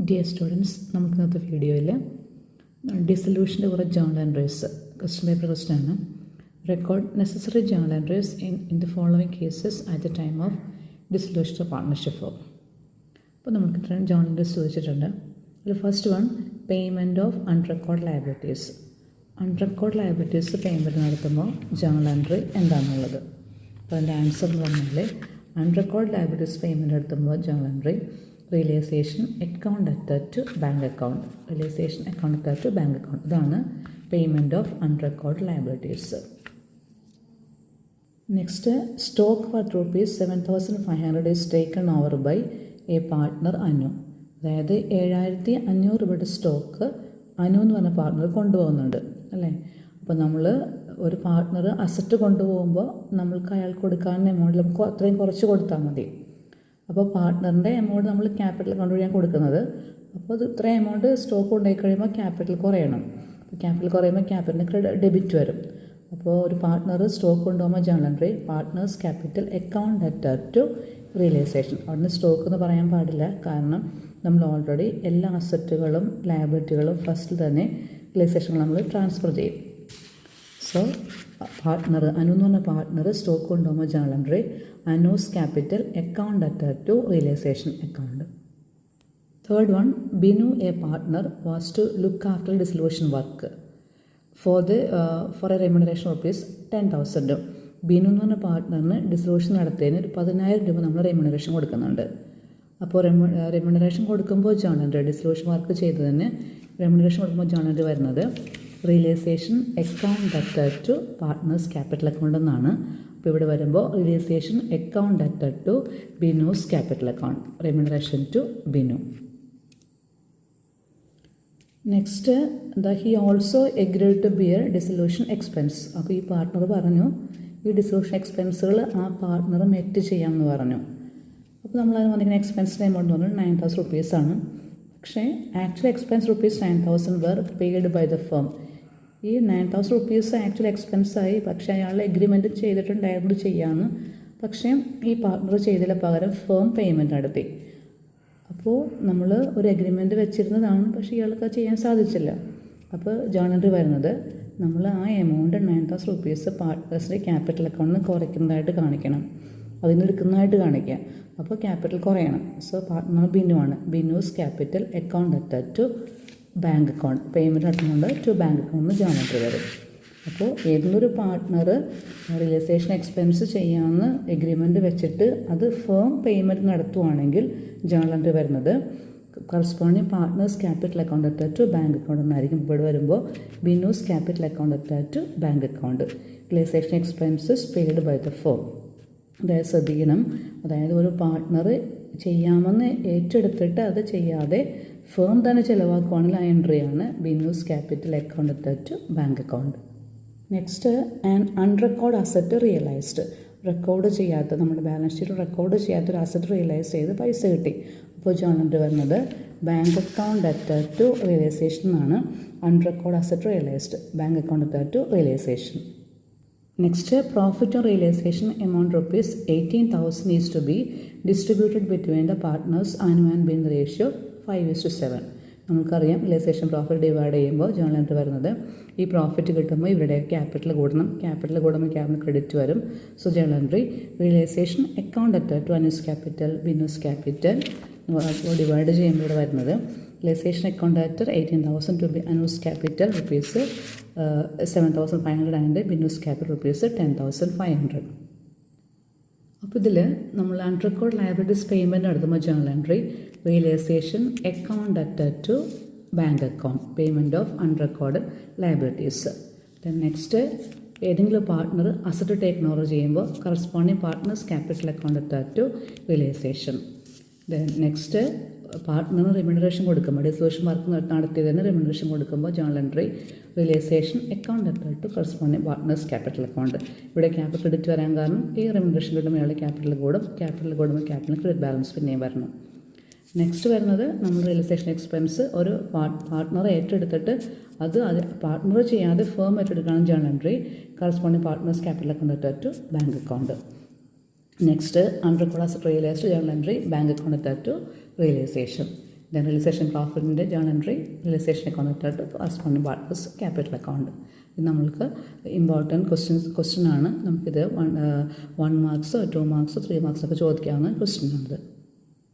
Dear students, നമുക്ക് ഇന്നത്തെ വീഡിയോയിൽ ഡിസൊല്യൂഷൻ്റെ കുറേ journal entries question paper question ആണ്. Record necessary journal entries in the following cases at the time of dissolution of partnership firm. അപ്പോൾ നമുക്ക് ഇത്രയും ജേണൽ എൻട്രീസ് ചോദിച്ചിട്ടുണ്ട്. അതിൽ first one, payment of unrecorded liabilities. Unrecorded liabilities payment നടത്തുമ്പോൾ journal entry എന്താണെന്നുള്ളത്. അപ്പോൾ അതിൻ്റെ ആൻസർ എന്ന് പറഞ്ഞാൽ അൺറെക്കോർഡ് ലയബിലിറ്റീസ് പേയ്മെൻറ്റ് നടത്തുമ്പോൾ journal entry realisation account attach to bank account. Realisation account attach to bank account, ഇതാണ് payment of unrecorded liabilities. Next, stock worth ₹7,500 is taken over by a partner Anu. അതായത് 7,500 രൂപയുടെ stock Anu എന്ന് പറഞ്ഞ partner കൊണ്ടുപോകുന്നുണ്ട് അല്ലേ. അപ്പോൾ നമ്മൾ ഒരു പാർട്ട്ണർ അസറ്റ് കൊണ്ടുപോകുമ്പോൾ നമ്മൾക്ക് അയാൾക്ക് കൊടുക്കാവുന്ന എമൗണ്ട് നമുക്ക് അത്രയും കുറച്ച് കൊടുത്താൽ മതി. അപ്പോൾ പാർട്ട്ണറിൻ്റെ എമൗണ്ട് നമ്മൾ ക്യാപിറ്റൽ അക്കൗണ്ട് വഴിയാണ് കൊടുക്കുന്നത്. അപ്പോൾ അത് ഇത്രയും എമൗണ്ട് സ്റ്റോക്ക് കൊണ്ടുപോയി കഴിയുമ്പോൾ ക്യാപിറ്റൽ കുറയണം. അപ്പോൾ ക്യാപിറ്റൽ കുറയുമ്പോൾ ക്യാപിറ്റലിന് ഡെബിറ്റ് വരും. അപ്പോൾ ഒരു പാർട്ട്ണർ സ്റ്റോക്ക് കൊണ്ടുപോകുമ്പോൾ journal entry partners capital account attach to realisation. അവിടുന്ന് സ്റ്റോക്ക് എന്ന് പറയാൻ പാടില്ല, കാരണം നമ്മൾ ഓൾറെഡി എല്ലാ അസറ്റുകളും ലയബിലിറ്റികളും ഫസ്റ്റിൽ തന്നെ റിയലൈസേഷനിൽ നമ്മൾ ട്രാൻസ്ഫർ ചെയ്യും. സോ പാർട്ട്ണർ അനു എന്ന് പറഞ്ഞ പാർട്ട്ണർ സ്റ്റോക്ക് കൊണ്ടുപോകുമ്പോൾ journal entry Anu's capital account attach to realisation account. Third one, Binu a partner was to look after dissolution work for a remuneration ₹10,000. Binu എന്ന് പറഞ്ഞ പാർട്ട്ണറിന് ഡിസൊല്യൂഷൻ നടത്തിയതിന് 10,000 രൂപ നമ്മൾ റെമ്യൂണറേഷൻ കൊടുക്കുന്നുണ്ട്. അപ്പോൾ റെമ്യൂണറേഷൻ കൊടുക്കുമ്പോൾ ജേണൽ എൻട്രി ഡിസൊല്യൂഷൻ വർക്ക് ചെയ്തതിന് റെമ്യൂണറേഷൻ കൊടുക്കുമ്പോൾ ജേണൽ എൻട്രി വരുന്നത് realisation account attach to partners capital account എന്നാണ്. അപ്പോൾ ഇവിടെ വരുമ്പോൾ realisation account attach to Binu's capital account, remuneration to Binu. Next, he also agreed to bear dissolution expense. അപ്പോൾ ഈ പാർട്ട്ണർ പറഞ്ഞു ഈ ഡിസൊല്യൂഷൻ എക്സ്പെൻസുകൾ ആ പാർട്ട്ണർ മെറ്റ് ചെയ്യാമെന്ന് പറഞ്ഞു. അപ്പോൾ നമ്മളതിന് വന്നിരിക്കുന്ന എക്സ്പെൻസിൻ്റെ എമൗണ്ട് എന്ന് പറഞ്ഞാൽ ₹9,000 ആണ്. പക്ഷേ actual expense ₹9,000 were paid by the firm. ഈ ₹9,000 ആക്ച്വൽ എക്സ്പെൻസായി, പക്ഷേ അയാൾ എഗ്രിമെൻറ്റ് ചെയ്തിട്ടുണ്ടായിരുന്നു ചെയ്യാമെന്ന്. പക്ഷേ ഈ പാർട്ട്ണർ ചെയ്തതിന് പകരം ഫേം പേയ്മെൻറ്റ് നടത്തി. അപ്പോൾ നമ്മൾ ഒരു എഗ്രിമെൻറ്റ് വെച്ചിരുന്നതാണ്, പക്ഷേ ഇയാൾക്ക് അത് ചെയ്യാൻ സാധിച്ചില്ല. അപ്പോൾ ജേണൽ എൻട്രി വരുന്നത് നമ്മൾ ആ എമൗണ്ട് ₹9,000 പാർട്ട്നേഴ്സിൻ്റെ ക്യാപിറ്റൽ അക്കൗണ്ടിൽ നിന്ന് കുറയ്ക്കുന്നതായിട്ട് കാണിക്കണം, അതിന് എടുക്കുന്നതായിട്ട് കാണിക്കുക. അപ്പോൾ ക്യാപിറ്റൽ കുറയണം. സോ പാർട്ട്ണർ ബിനു ആണ്. Binu's capital account attach to bank account, payment നടത്തുന്നുണ്ട് ടു ബാങ്ക് അക്കൗണ്ടിൽ ജേണൽ എൻട്രി വരും. അപ്പോൾ ഏതെങ്കിലും ഒരു പാർട്ട്ണർ റിയലൈസേഷൻ എക്സ്പെൻസ് ചെയ്യാമെന്ന് എഗ്രിമെൻറ്റ് വെച്ചിട്ട് അത് ഫേം പേയ്മെൻറ്റ് നടത്തുവാണെങ്കിൽ ജേണൽ എൻട്രി വരുന്നത് corresponding partners capital account attach to bank account എന്നായിരിക്കും. ഇവിടെ വരുമ്പോൾ Binu's capital account attach to bank account, realisation expenses paid by the firm. അതായത് ശ്രദ്ധിക്കണം, അതായത് ഒരു പാർട്ട്ണർ ചെയ്യാമെന്ന് ഏറ്റെടുത്തിട്ട് അത് ചെയ്യാതെ ഫേം തന്നെ ചിലവാക്കുവാണെങ്കിൽ ആ എൻട്രിയാണ് Binu's capital account attach to bank account. Next, and unrecorded asset realised. Record ചെയ്യാത്ത, നമ്മുടെ ബാലൻസ് ഷീറ്റ് റെക്കോർഡ് ചെയ്യാത്തൊരു അസറ്റ് റിയലൈസ് ചെയ്ത് പൈസ കിട്ടി. അപ്പോൾ ജേണൽ എൻട്രി വരുന്നത് bank account attach to realisation എന്നാണ്. Unrecorded asset realised, bank account attach to realisation. Next, profit on realisation amount ₹18,000 is to be distributed between the partners Anu and Bin ratio 5:7. നമുക്കറിയാം realisation profit divide ചെയ്യുമ്പോൾ journal entry വരുന്നത് ഈ profit കിട്ടുമ്പോൾ ഇവരുടെ capital കൂടണം, capital കൂടുമ്പോൾ capital credit വരും. So journal entry realisation account attach to Anu's capital Binu's capital divide ചെയ്യുമ്പോൾ ഇവിടെ വരുന്നത് realisation account at 18,000 to Anu's capital ₹7,500 and Binu's capital ₹10,500. അപ്പോൾ ഇതിൽ നമ്മൾ അൺറെക്കോർഡ് ലയബിലിറ്റീസ് പേയ്മെൻറ്റ് നടത്തുമ്പോൾ journal entry realisation account attach to bank account, payment of unrecorded liabilities. Next, ഏതെങ്കിലും partner asset taken over ചെയ്യുമ്പോൾ corresponding partners capital account attach to realisation. Next, പാർട്ട്ണറിന് remuneration കൊടുക്കുമ്പോൾ dissolution work നടത്തിയതിന് remuneration കൊടുക്കുമ്പോൾ journal entry realisation account attach to corresponding partners capital account. ഇവിടെ capital credit വരാൻ കാരണം ഈ റെമ്യൂണറേഷൻ കിട്ടുമ്പോൾ ഇയാളുടെ ക്യാപിറ്റൽ കൂടും, ക്യാപിറ്റൽ കൂടുമ്പോൾ ക്യാപിറ്റൽ ക്രെഡിറ്റ് ബാലൻസ് പിന്നെയും വരണം. നെക്സ്റ്റ് വരുന്നത് നമ്മൾ റിയലൈസേഷൻ എക്സ്പെൻസ് ഒരു പാർട്ട്ണർ ഏറ്റെടുത്തിട്ട് അത് പാർട്ട്ണർ ചെയ്യാതെ ഫേം ഏറ്റെടുക്കുകയാണ് journal entry corresponding partners capital account attach to bank account. Next, unrecorded asset realised journal entry bank account attach to realisation. Then realisation പ്രോഫിറ്റിൻ്റെ journal entry, realisation account to corresponding partners capital account. ഇത് നമ്മൾക്ക് important question ആണ്. നമുക്കിത് 1 മാർക്സോ 2 മാർക്സോ 3 മാർക്സൊക്കെ ചോദിക്കാവുന്ന question ആണിത്.